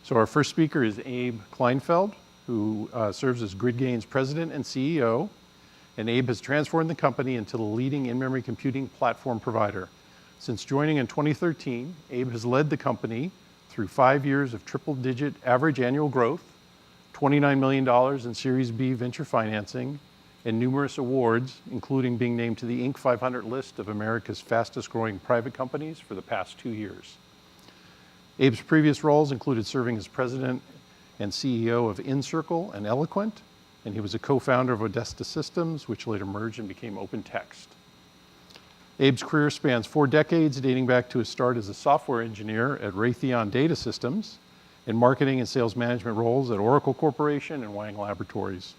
So our first speaker is Abe Kleinfeld, who serves as GridGain's president and CEO. And Abe has transformed the company into the leading in-memory computing platform provider. Since joining in 2013, Abe has led the company through 5 years of triple-digit average annual growth, $29 million in Series B venture financing, and numerous awards, including being named to the Inc. 500 list of America's fastest-growing private companies for the past 2 years. Abe's previous roles included serving as president and CEO of InCircle and Eloquent, and he was a co-founder of Odesta Systems, which later merged and became OpenText. Abe's career spans 4 decades, dating back to his start as a software engineer at Raytheon Data Systems and marketing and sales management roles at Oracle Corporation and Wang Laboratories.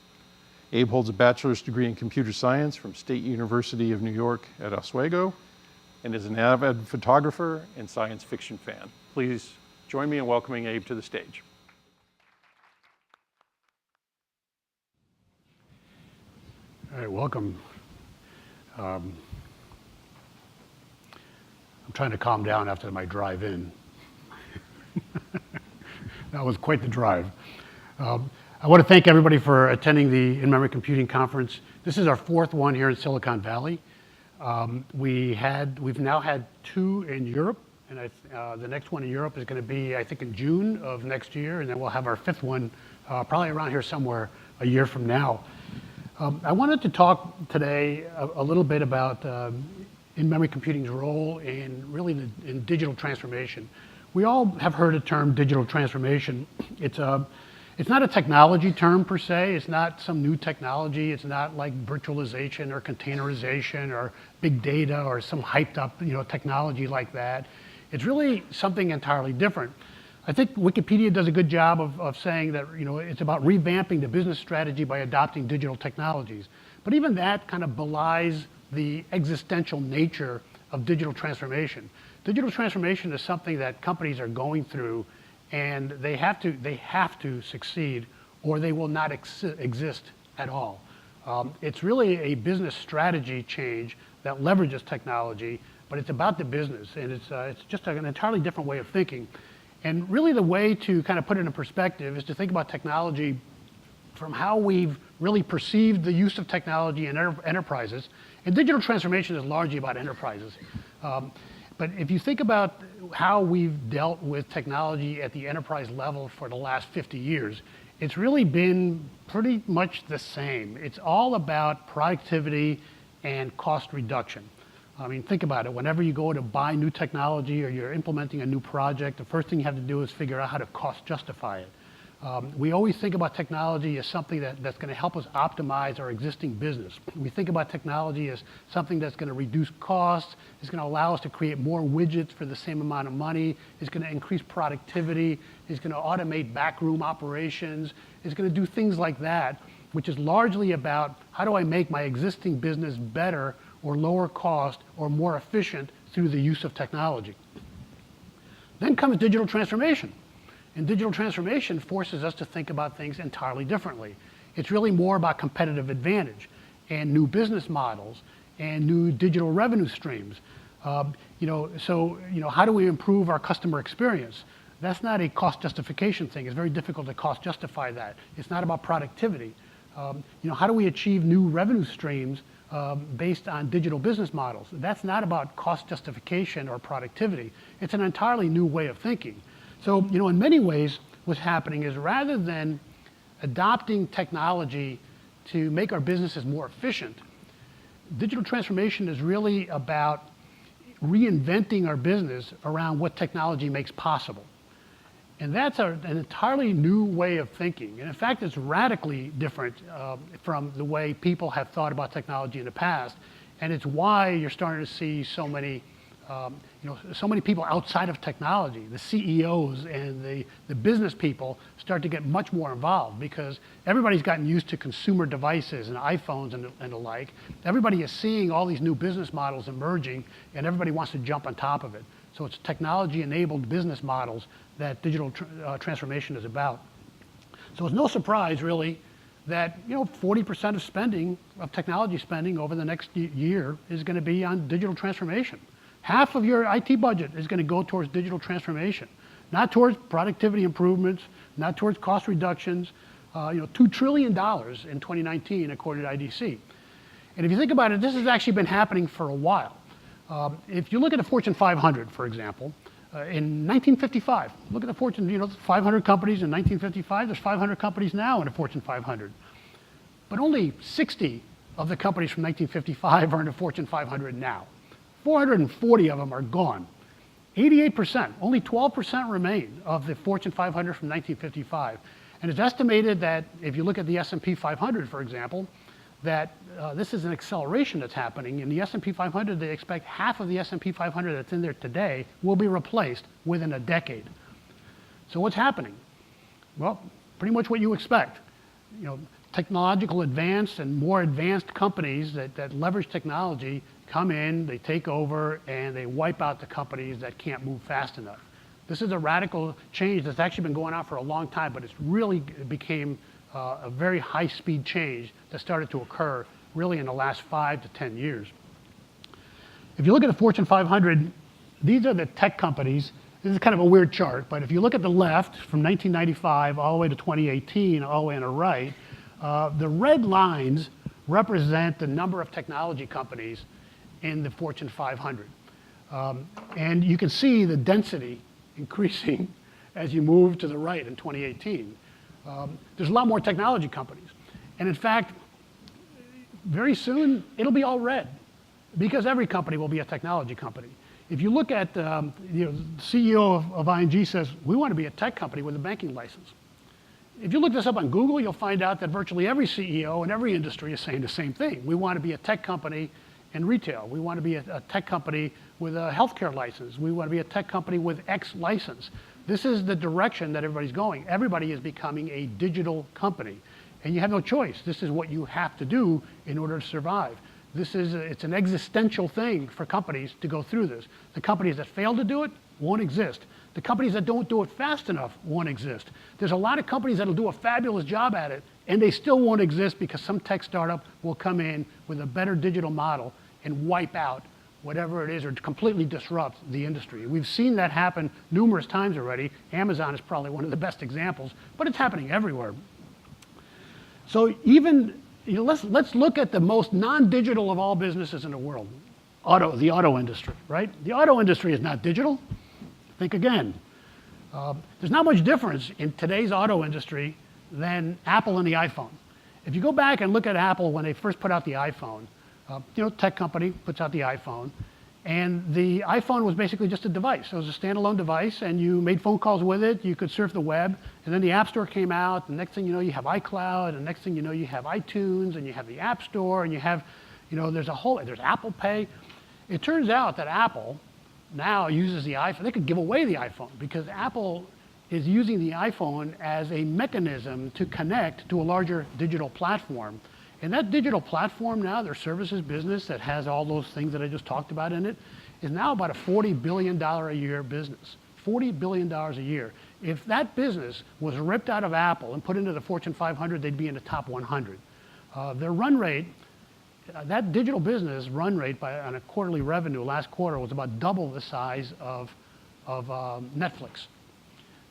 Abe holds a bachelor's degree in computer science from State University of New York at Oswego and is an avid photographer and science fiction fan. Please join me in welcoming Abe to the stage. All right, welcome. I'm trying to calm down after my drive in. That was quite the drive. I want to thank everybody for attending the In-Memory Computing Conference. This is our 4th one here in Silicon Valley. We've now had 2 in Europe, and the next one in Europe is going to be, I think, in June of next year, and then we'll have our 5th one probably around here somewhere a year from now. I wanted to talk today a little bit about in-memory computing's role in digital transformation. We all have heard the term digital transformation. It's not a technology term per se. It's not some new technology. It's not like virtualization or containerization or big data or some hyped up technology like that. It's really something entirely different. I think Wikipedia does a good job of saying that it's about revamping the business strategy by adopting digital technologies. But even that kind of belies the existential nature of digital transformation. Digital transformation is something that companies are going through, and they have to succeed, or they will not exist at all. It's really a business strategy change that leverages technology, but it's about the business, and it's just an entirely different way of thinking. And really the way to kind of put it in perspective is to think about technology from how we've really perceived the use of technology in enterprises. And digital transformation is largely about enterprises. But if you think about how we've dealt with technology at the enterprise level for the last 50 years, it's really been pretty much the same. It's all about productivity and cost reduction. I mean, think about it. Whenever you go to buy new technology or you're implementing a new project, the first thing you have to do is figure out how to cost justify it. We always think about technology as something that's going to help us optimize our existing business. We think about technology as something that's going to reduce costs, is going to allow us to create more widgets for the same amount of money, is going to increase productivity, is going to automate backroom operations, is going to do things like that, which is largely about how do I make my existing business better or lower cost or more efficient through the use of technology. Then comes digital transformation. And digital transformation forces us to think about things entirely differently. It's really more about competitive advantage and new business models and new digital revenue streams. How do we improve our customer experience? That's not a cost justification thing. It's very difficult to cost justify that. It's not about productivity. How do we achieve new revenue streams based on digital business models? That's not about cost justification or productivity. It's an entirely new way of thinking. So, in many ways, what's happening is rather than adopting technology to make our businesses more efficient, digital transformation is really about reinventing our business around what technology makes possible. And that's an entirely new way of thinking. And in fact, it's radically different from the way people have thought about technology in the past. And it's why you're starting to see so many people outside of technology, the CEOs and the business people start to get much more involved because everybody's gotten used to consumer devices and iPhones and the like. Everybody is seeing all these new business models emerging, and everybody wants to jump on top of it. So it's technology-enabled business models that digital transformation is about. So it's no surprise, really, that 40% of spending, of technology spending over the next year is going to be on digital transformation. Half of your IT budget is going to go towards digital transformation. not towards productivity improvements, not towards cost reductions. $2 trillion in 2019, according to IDC. And if you think about it, this has actually been happening for a while. If you look at the Fortune 500, for example, in 1955, look at the Fortune, 500 companies in 1955, there's 500 companies now in the Fortune 500. But only 60 of the companies from 1955 are in the Fortune 500 now. 440 of them are gone. 88%, only 12% remain of the Fortune 500 from 1955. And it's estimated that if you look at the S&P 500, for example, that this is an acceleration that's happening. In the S&P 500, they expect half of the S&P 500 that's in there today will be replaced within a decade. So what's happening? Well, pretty much what you expect. Technological advance and more advanced companies that leverage technology come in, they take over, and they wipe out the companies that can't move fast enough. This is a radical change that's actually been going on for a long time, but it's really became a very high-speed change that started to occur really in the last 5 to 10 years. If you look at the Fortune 500, these are the tech companies. This is kind of a weird chart, but if you look at the left from 1995 all the way to 2018, all the way on the right, the red lines represent the number of technology companies in the Fortune 500. And you can see the density increasing as you move to the right in 2018. There's a lot more technology companies. And in fact, very soon, it'll be all red because every company will be a technology company. If you look at, the CEO of ING says, we want to be a tech company with a banking license. If you look this up on Google, you'll find out that virtually every CEO in every industry is saying the same thing. We want to be a tech company in retail. We want to be a tech company with a healthcare license. We want to be a tech company with X license. This is the direction that everybody's going. Everybody is becoming a digital company. And you have no choice. This is what you have to do in order to survive. It's an existential thing for companies to go through this. The companies that fail to do it won't exist. The companies that don't do it fast enough won't exist. There's a lot of companies that'll do a fabulous job at it, and they still won't exist because some tech startup will come in with a better digital model and wipe out whatever it is or completely disrupt the industry. We've seen that happen numerous times already. Amazon is probably one of the best examples, but it's happening everywhere. So even, let's look at the most non-digital of all businesses in the world, the auto industry, right? The auto industry is not digital. Think again. There's not much difference in today's auto industry than Apple and the iPhone. If you go back and look at Apple when they first put out the iPhone, tech company puts out the iPhone, and the iPhone was basically just a device. It was a standalone device, and you made phone calls with it, you could surf the web, and then the App Store came out, and next thing you know, you have iCloud, and next thing you know, you have iTunes, and you have the App Store, and you have, there's Apple Pay. It turns out that Apple now uses the iPhone. They could give away the iPhone because Apple is using the iPhone as a mechanism to connect to a larger digital platform. And that digital platform now, their services business that has all those things that I just talked about in it, is now about a $40 billion a year business. $40 billion a year. If that business was ripped out of Apple and put into the Fortune 500, they'd be in the top 100. Their run rate, that digital business run rate on a quarterly revenue last quarter was about double the size of Netflix.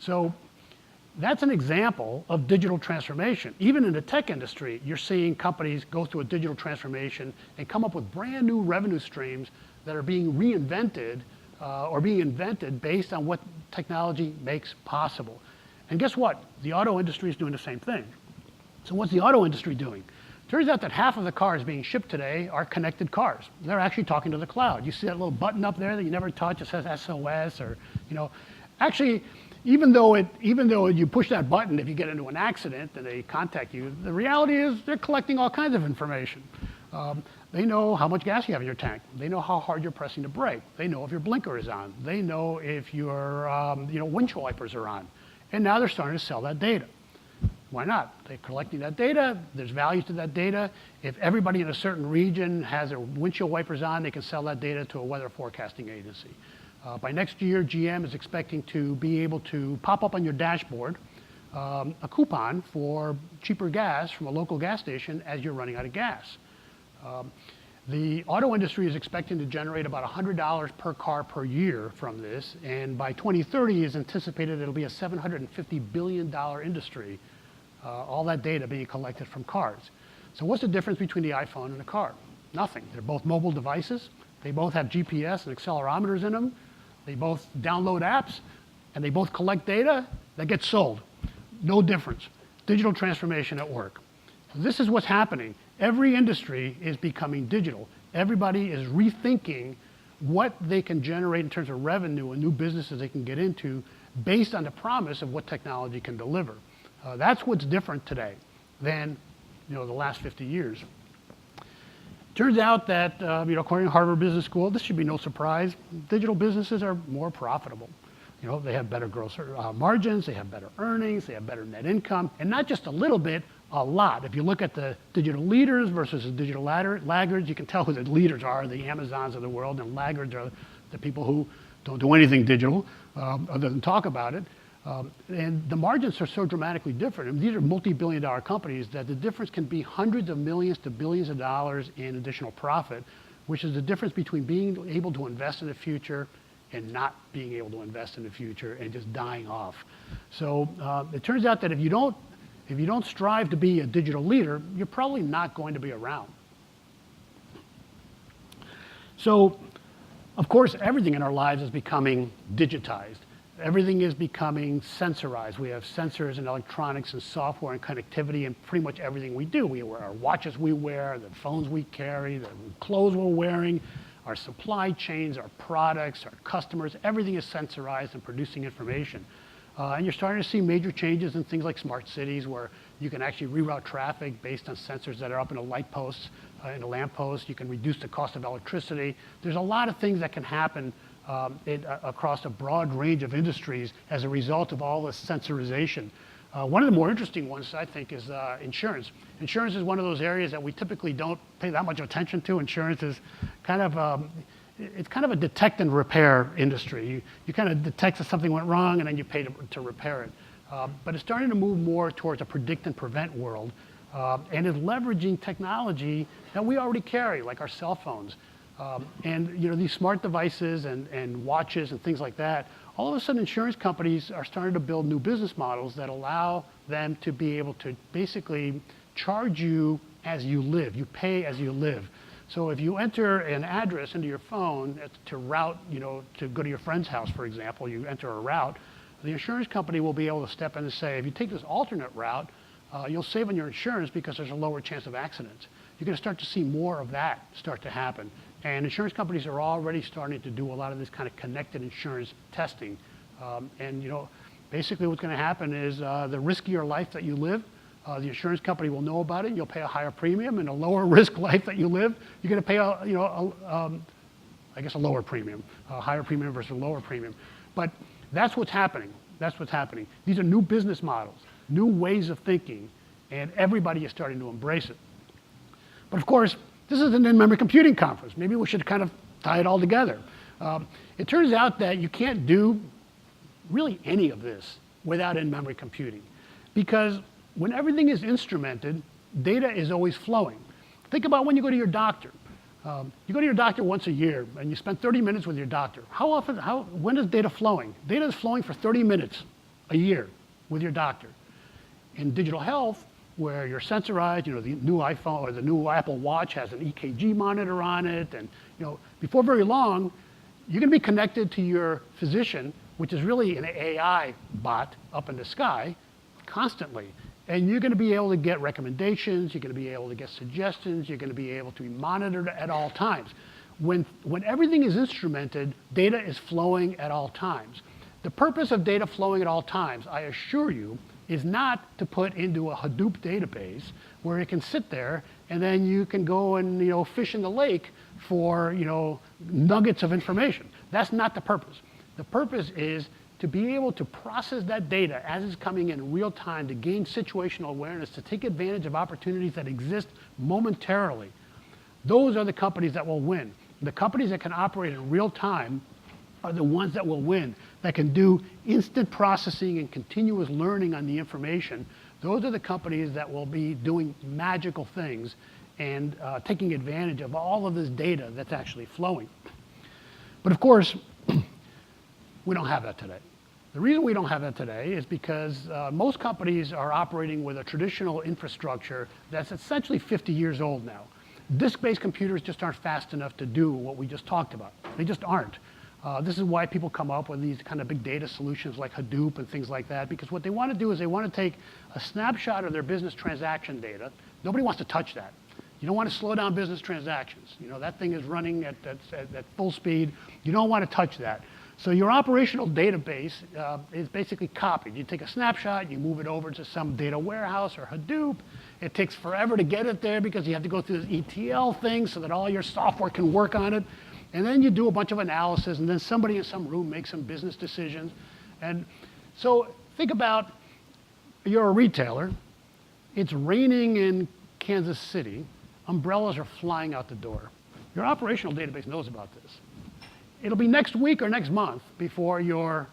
So that's an example of digital transformation. Even in the tech industry, you're seeing companies go through a digital transformation and come up with brand new revenue streams that are being reinvented or being invented based on what technology makes possible. And guess what? The auto industry is doing the same thing. So what's the auto industry doing? Turns out that half of the cars being shipped today are connected cars. They're actually talking to the cloud. You see that little button up there that you never touch, it says SOS or, actually, even though you push that button, if you get into an accident and they contact you, the reality is they're collecting all kinds of information. They know how much gas you have in your tank. They know how hard you're pressing the brake. They know if your blinker is on. They know if your windshield wipers are on. And now they're starting to sell that data. Why not? They're collecting that data. There's value to that data. If everybody in a certain region has their windshield wipers on, they can sell that data to a weather forecasting agency. By next year, GM is expecting to be able to pop up on your dashboard a coupon for cheaper gas from a local gas station as you're running out of gas. The auto industry is expecting to generate about $100 per car per year from this, and by 2030 is anticipated it'll be a $750 billion industry, all that data being collected from cars. So what's the difference between the iPhone and a car? Nothing. They're both mobile devices. They both have GPS and accelerometers in them. They both download apps, and they both collect data that gets sold. No difference. Digital transformation at work. So this is what's happening. Every industry is becoming digital. Everybody is rethinking what they can generate in terms of revenue and new businesses they can get into based on the promise of what technology can deliver. That's what's different today than the last 50 years. Turns out that, according to Harvard Business School, this should be no surprise, digital businesses are more profitable. They have better gross margins, they have better earnings, they have better net income, and not just a little bit, a lot. If you look at the digital leaders versus the digital laggards, you can tell who the leaders are, the Amazons of the world, and laggards are the people who don't do anything digital other than talk about it. And the margins are so dramatically different. I mean, these are multi-billion-dollar companies that the difference can be hundreds of millions to billions of dollars in additional profit, which is the difference between being able to invest in the future and not being able to invest in the future and just dying off. So it turns out that if you don't strive to be a digital leader, you're probably not going to be around. So, of course, everything in our lives is becoming digitized. Everything is becoming sensorized. We have sensors and electronics and software and connectivity in pretty much everything we do. We wear our watches we wear, the phones we carry, the clothes we're wearing, our supply chains, our products, our customers, everything is sensorized and producing information. And you're starting to see major changes in things like smart cities where you can actually reroute traffic based on sensors that are up in the light posts, in the lamp posts. You can reduce the cost of electricity. There's a lot of things that can happen across a broad range of industries as a result of all this sensorization. One of the more interesting ones, I think, is insurance. Insurance is one of those areas that we typically don't pay that much attention to. Insurance is kind of it's kind of a detect and repair industry. You kind of detect that something went wrong and then you pay to repair it. But it's starting to move more towards a predict and prevent world and is leveraging technology that we already carry, like our cell phones. And these smart devices and watches and things like that, all of a sudden insurance companies are starting to build new business models that allow them to be able to basically charge you as you live. You pay as you live. So if you enter an address into your phone to route, to go to your friend's house, for example, you enter a route, the insurance company will be able to step in and say, if you take this alternate route, you'll save on your insurance because there's a lower chance of accidents. You're going to start to see more of that start to happen. And insurance companies are already starting to do a lot of this kind of connected insurance testing. Basically what's going to happen is the riskier life that you live, the insurance company will know about it, and you'll pay a higher premium, and a lower risk life that you live, you're going to pay a lower premium, a higher premium versus a lower premium. But that's what's happening. That's what's happening. These are new business models, new ways of thinking, and everybody is starting to embrace it. But of course, this is an in-memory computing conference. Maybe we should kind of tie it all together. It turns out that you can't do really any of this without in-memory computing, because when everything is instrumented, data is always flowing. Think about when you go to your doctor. You go to your doctor once a year, and you spend 30 minutes with your doctor. When is data flowing? Data is flowing for 30 minutes a year with your doctor. In digital health, where you're sensorized, the new iPhone or the new Apple Watch has an EKG monitor on it, and before very long, you're going to be connected to your physician, which is really an AI bot up in the sky, constantly. And you're going to be able to get recommendations, you're going to be able to get suggestions, you're going to be able to be monitored at all times. When everything is instrumented, data is flowing at all times. The purpose of data flowing at all times, I assure you, is not to put into a Hadoop database where it can sit there and then you can go and fish in the lake for nuggets of information. That's not the purpose. The purpose is to be able to process that data as it's coming in real time, to gain situational awareness, to take advantage of opportunities that exist momentarily. Those are the companies that will win. The companies that can operate in real time are the ones that will win, that can do instant processing and continuous learning on the information. Those are the companies that will be doing magical things. and taking advantage of all of this data that's actually flowing. But of course, we don't have that today. The reason we don't have that today is because most companies are operating with a traditional infrastructure that's essentially 50 years old now. Disk-based computers just aren't fast enough to do what we just talked about. They just aren't. This is why people come up with these kind of big data solutions like Hadoop and things like that, because what they want to do is they want to take a snapshot of their business transaction data. Nobody wants to touch that. You don't want to slow down business transactions. You know, that thing is running at full speed. You don't want to touch that. So your operational database is basically copied. You take a snapshot, you move it over to some data warehouse or Hadoop. It takes forever to get it there because you have to go through this ETL thing so that all your software can work on it. And then you do a bunch of analysis, and then somebody in some room makes some business decisions. And so think about, you're a retailer. It's raining in Kansas City. Umbrellas are flying out the door. Your operational database knows about this. It'll be next week or next month before your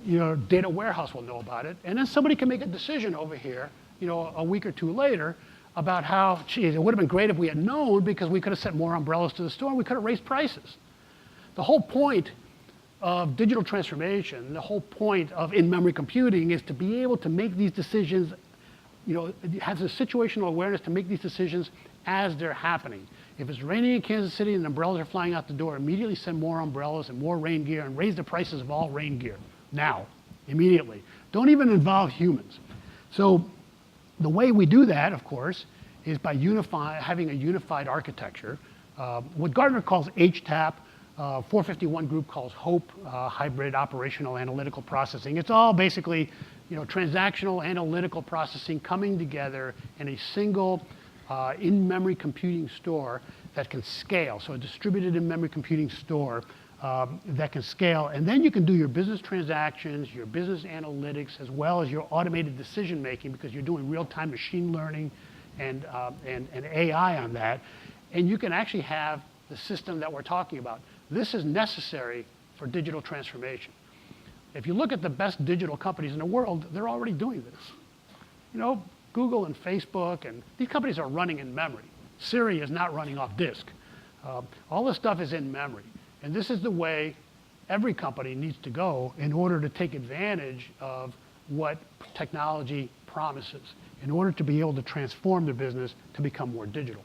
data warehouse will know about it. And then somebody can make a decision over here, a week or two later about how, geez, it would have been great if we had known because we could have sent more umbrellas to the store and we could have raised prices. The whole point of digital transformation, the whole point of in-memory computing is to be able to make these decisions, it has a situational awareness to make these decisions as they're happening. If it's raining in Kansas City and umbrellas are flying out the door, immediately send more umbrellas and more rain gear and raise the prices of all rain gear. Now, immediately. Don't even involve humans. So the way we do that, of course, is by having a unified architecture. What Gartner calls HTAP, 451 group calls HOPE, hybrid operational analytical processing. It's all basically transactional analytical processing coming together in a single in-memory computing store that can scale. So a distributed in-memory computing store that can scale. And then you can do your business transactions, your business analytics, as well as your automated decision making because you're doing real-time machine learning and AI on that. And you can actually have the system that we're talking about. This is necessary for digital transformation. If you look at the best digital companies in the world, they're already doing this. Google and Facebook, and these companies are running in memory. Siri is not running off disk. All this stuff is in memory. And this is the way every company needs to go in order to take advantage of what technology promises, in order to be able to transform their business to become more digital.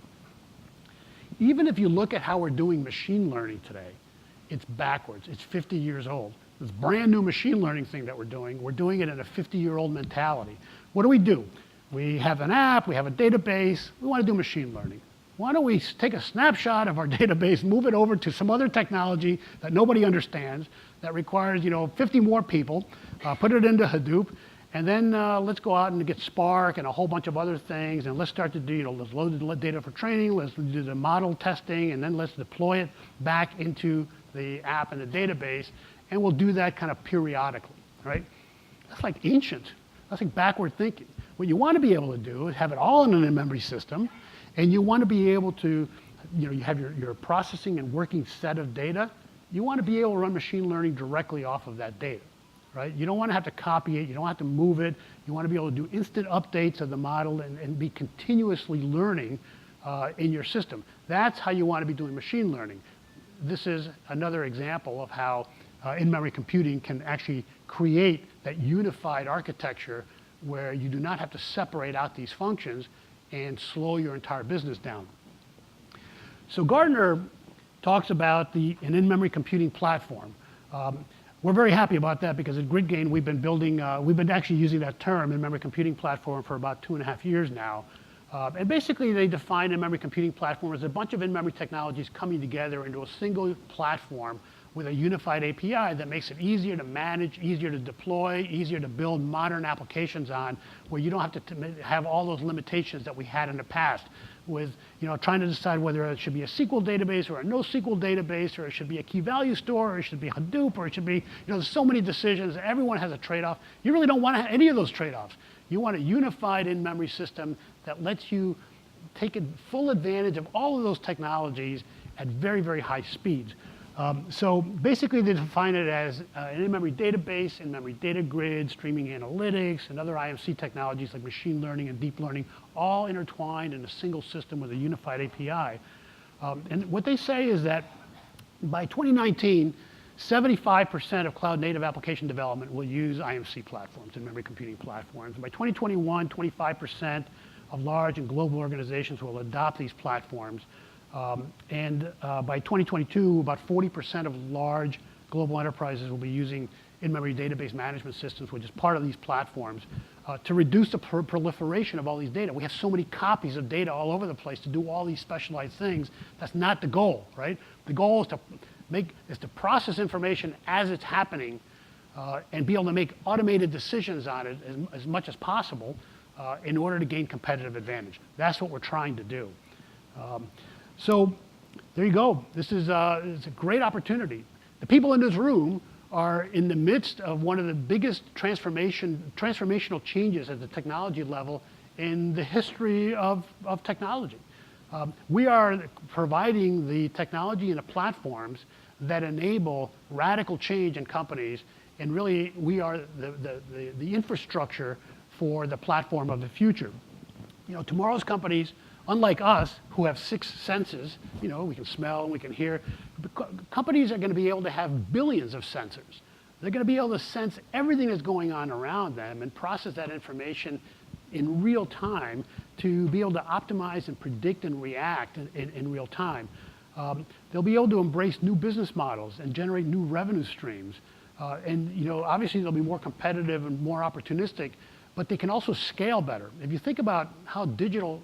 Even if you look at how we're doing machine learning today, it's backwards. It's 50 years old. This brand new machine learning thing that we're doing it in a 50-year-old mentality. What do? We have an app, we have a database, we want to do machine learning. Why don't we take a snapshot of our database, move it over to some other technology that nobody understands, that requires 50 more people, put it into Hadoop, and then let's go out and get Spark and a whole bunch of other things, and let's start to do, let's load the data for training, let's do the model testing, and then let's deploy it back into the app and the database, and we'll do that kind of periodically, right? That's like ancient. That's like backward thinking. What you want to be able to do is have it all in an in-memory system, and you want to be able to, you have your processing and working set of data. You want to be able to run machine learning directly off of that data, right? You don't want to have to copy it. You don't have to move it. You want to be able to do instant updates of the model and be continuously learning in your system. That's how you want to be doing machine learning. This is another example of how in-memory computing can actually create that unified architecture where you do not have to separate out these functions and slow your entire business down. So Gartner talks about an in-memory computing platform. We're very happy about that because at GridGain we've been actually using that term, in-memory computing platform, for about 2.5 years now. And basically they define in-memory computing platform as a bunch of in-memory technologies coming together into a single platform with a unified API that makes it easier to manage, easier to deploy, easier to build modern applications on, where you don't have to have all those limitations that we had in the past with trying to decide whether it should be a SQL database or a NoSQL database, or it should be a key value store, or it should be Hadoop, or it should be, there's so many decisions. Everyone has a trade-off. You really don't want to have any of those trade-offs. You want a unified in-memory system that lets you take full advantage of all of those technologies at very, very high speeds. So basically they define it as an in-memory database, in-memory data grid, streaming analytics, and other IMC technologies like machine learning and deep learning, all intertwined in a single system with a unified API. And what they say is that by 2019, 75% of cloud native application development will use IMC platforms, in-memory computing platforms. By 2021, 25% of large and global organizations will adopt these platforms. By 2022, about 40% of large global enterprises will be using in-memory database management systems, which is part of these platforms, to reduce the proliferation of all these data. We have so many copies of data all over the place to do all these specialized things. That's not the goal, right? The goal is to process information as it's happening and be able to make automated decisions on it as much as possible in order to gain competitive advantage. That's what we're trying to do. So there you go. This is it's a great opportunity. The people in this room are in the midst of one of the biggest transformational changes at the technology level in the history of technology. We are providing the technology and the platforms that enable radical change in companies, and really we are the infrastructure for the platform of the future. You know, tomorrow's companies, unlike us, who have 6 senses, you know, we can smell, we can hear, companies are going to be able to have billions of sensors. They're going to be able to sense everything that's going on around them and process that information in real time to be able to optimize and predict and react in real time. They'll be able to embrace new business models and generate new revenue streams. And you know, obviously they'll be more competitive and more opportunistic, but they can also scale better. If you think about how digital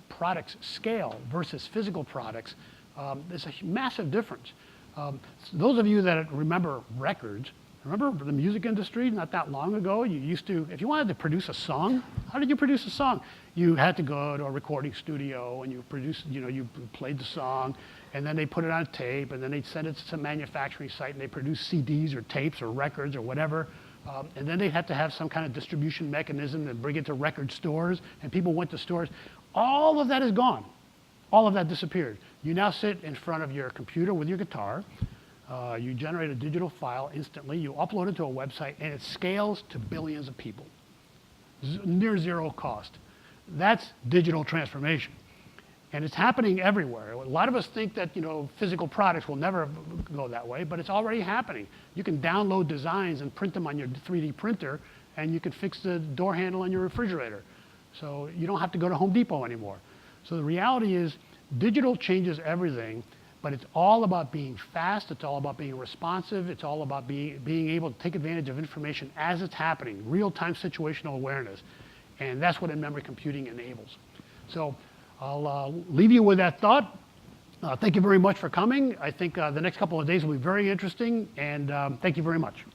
products scale versus physical products, there's a massive difference. Those of you that remember records, remember the music industry not that long ago? You used to, if you wanted to produce a song, how did you produce a song? You had to go to a recording studio and you produced, you know, you played the song and then they put it on tape and then they'd send it to some manufacturing site and they produce CDs or tapes or records or whatever. And then they had to have some kind of distribution mechanism and bring it to record stores, and people went to stores. All of that is gone. All of that disappeared. You now sit in front of your computer with your guitar. You generate a digital file instantly. You upload it to a website, and it scales to billions of people. Near zero cost. That's digital transformation. And it's happening everywhere. A lot of us think that, you know, physical products will never go that way, but it's already happening. You can download designs and print them on your 3D printer, and you can fix the door handle on your refrigerator. So you don't have to go to Home Depot anymore. So the reality is digital changes everything, but it's all about being fast. It's all about being responsive. It's all about being able to take advantage of information as it's happening, real-time situational awareness. And that's what in-memory computing enables. So I'll leave you with that thought. Thank you very much for coming. I think the next couple of days will be very interesting, and thank you very much.